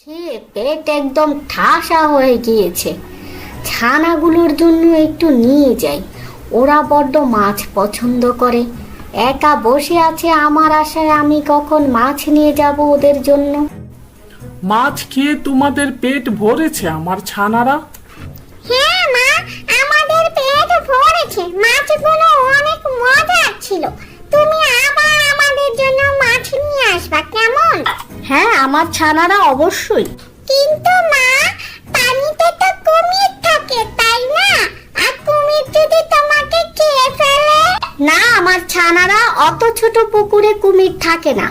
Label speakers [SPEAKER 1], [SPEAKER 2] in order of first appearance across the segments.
[SPEAKER 1] খেয়ে পেট একদম ঠাসা হয়ে গিয়েছে। ছানাগুলোর জন্য একটু নিয়ে যাই, ওরা বড্ড মাছ পছন্দ করে। একা বসে আছে আমার আশায়, আমি কখন মাছ নিয়ে যাব ওদের জন্য।
[SPEAKER 2] মাছ খেয়ে তোমাদের পেট ভরেছে আমার ছানারা?
[SPEAKER 3] হ্যাঁ মা, আমাদের পেট ভরেছে। মাছগুলো অনেক মজার ছিল। তুমি আবার আমাদের জন্য মাছ নিয়ে আসবা, কেমন?
[SPEAKER 1] হ্যাঁ, আমার ছানারা অবশ্যই।
[SPEAKER 3] কিন্তু মা, পানিতে তো কুমির থাকে, তাই না? আর কুমির যদি তোমাকে খেয়ে ফেলে?
[SPEAKER 1] না, আমার ছানারা অত ছোট পুকুরে কুমির থাকে না,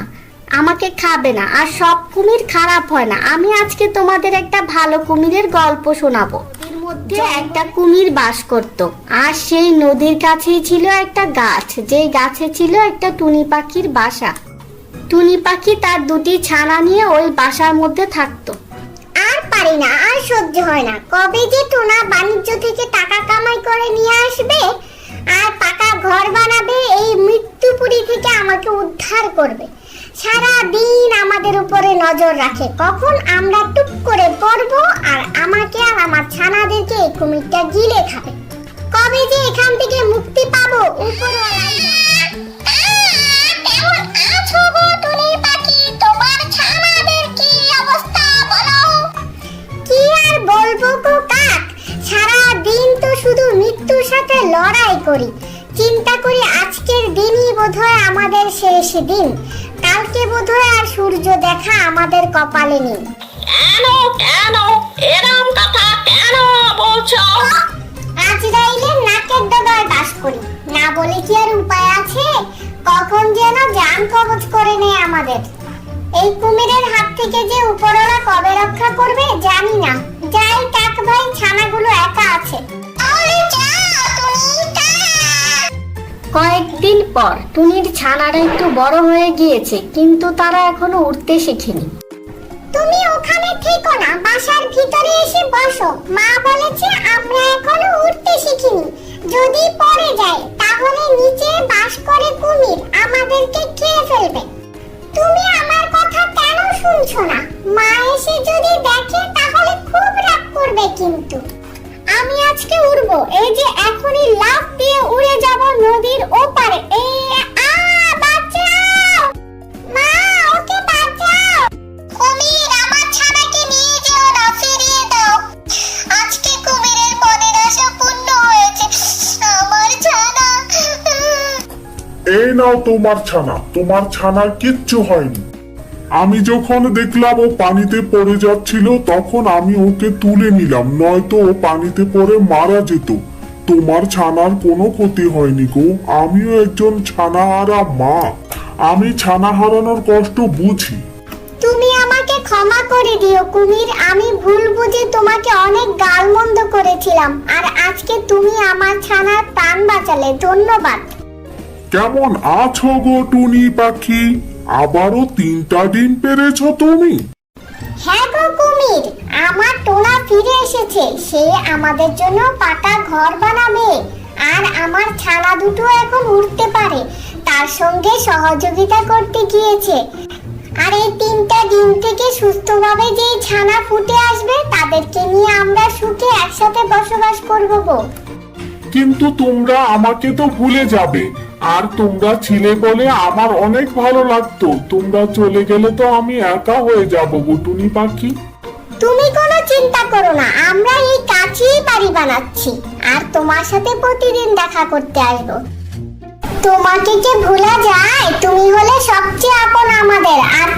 [SPEAKER 1] আমাকে খাবে না। আর সব কুমির খারাপ হয় না। আমি আজকে তোমাদের একটা ভালো কুমিরের গল্প শোনাবো। নদীর মধ্যে একটা কুমির বাস করত, আর সেই নদীর কাছেই ছিল একটা গাছ, যেই গাছে ছিল একটা টুনি পাখির বাসা। টুনি পাখি তার দুটি ছানা নিয়ে ওই বাসার মধ্যে থাকতো।
[SPEAKER 3] আর পারি না, আর সহ্য হয় না। কবে যে টোনা বাণিজ্য থেকে টাকা কামাই করে নিয়ে আসবে আর পাকা ঘর বানাবে, এই মৃত্যুপুরী থেকে আমাকে উদ্ধার করবে। সারা দিন আমাদের উপরে নজর রাখে, কখন আমরা টুপ করে পড়বো আর আমাকে আর আমার ছানাদেরকে এই কুমিরটা গিলে খাবে। কবে যে এখান থেকে মুক্তি পাবো উপরওয়ালাই জানে। কেমন আছো গো টুনি পাখি? তোমার ছানাদের কি অবস্থা বলো? কি আর বলবো গো কাক, সারা দিন তো শুধু মৃত্যুর সাথে লড়াই করি। চিন্তা করি আজকের দিনই বোধহয় আমাদের শেষ দিন, কালকে বোধহয় আর সূর্য দেখা আমাদের কপালে নেই।
[SPEAKER 4] কেন কেন এরম কথা কেন বলছো?
[SPEAKER 3] আজরাইলের নাকের ডগায় বাস করি, না বলে কি আর উপায় আছে? কখন যেন জান কবজ করে নেয় আমাদের। এই কুমিরের হাত থেকে যে উপরওয়ালা কবে রক্ষা করবে জানি না। যাই কাক ভাই, ছানাগুলো একা আছে।
[SPEAKER 1] কয়েকদিন পর টুনির ছানারা একটু বড় হয়ে গিয়েছে, কিন্তু তারা এখনো উঠতে শেখেনি।
[SPEAKER 3] তুমি ওখানে থেকো না, বাসার ভিতরে এসে বসো। মা বলেছে আমরা এখনো উঠতে শিখিনি, যদি পড়ে যায় তাহলে নিচে বাস করে কুমির, আমাদেরকে খেয়ে ফেলবে। তুমি আমার কথা কেন শুনছো না? মা এসে যদি দেখে তাহলে খুব রাগ করবে। কিন্তু আমি আজকে উড়বো, এই যে এখনই লাফ দিয়ে উড়ে যাব নদীর ওপারে। বাঁচাও মা, ওকে বাঁচাও। কুমির, আমার ছানাকে নিয়ে যেও না, ফিরিয়ে দাও। আজকে কুমিরের মনের আশা পূর্ণ হয়েছে, আমার ছানা।
[SPEAKER 5] এই নাও তোমার ছানা, তোমার ছানার কিচ্ছু হয়নি। আমি যখন দেখলাম ও পানিতে পড়ে যাচ্ছিল, তখন আমি ওকে তুলে নিলাম, নয়তো ও পানিতে পড়ে মারা যেত। তোমার ছানার কোনো ক্ষতি হয়নি গো। আমিও একজন ছানাহারা মা, আমি ছানা হারানোর কষ্ট বুঝি।
[SPEAKER 3] তুমি আমাকে ক্ষমা করে দিও কুমির, আমি ভুল বুঝে তোমাকে অনেক গালমন্দ করেছিলাম, আর আজকে তুমি আমার ছানার প্রাণ বাঁচালে। ধন্যবাদ।
[SPEAKER 5] কেমন আছো গো টুনি পাখি? আবারও 3টা ডিম পেরেছো তুমি?
[SPEAKER 3] হ্যাঁ গো কুমির, আমার টোনা ফিরে এসেছে। সে আমাদের জন্য পাকা ঘর বানাবে, আর আমার ছানা দুটো এখন উঠতে পারে। তার সঙ্গে সহযোগিতা করতে গিয়েছে। আর এই 3টা ডিম থেকে সুস্থভাবে যে ছানা ফুটে আসবে, তাদেরকে নিয়ে আমরা সুখে একসাথে বসবাস করবো গো।
[SPEAKER 5] কিন্তু তোমরা আমাকে তো ভুলে যাবে, আর তোমরা ছিলে বলে আমার অনেক ভালো লাগতো। তোমরা চলে গেলে তো আমি একা হয়ে যাবো গো টুনি পাখি।
[SPEAKER 3] তুমি কোনো চিন্তা করো না, আমরা এই কাছেই বাড়ি বানাচ্ছি, আর তোমার সাথে প্রতিদিন দেখা করতে আসবো। তোমাকে কি ভোলা যায়? তুমি হলে সবচেয়ে আপন আমাদের, আর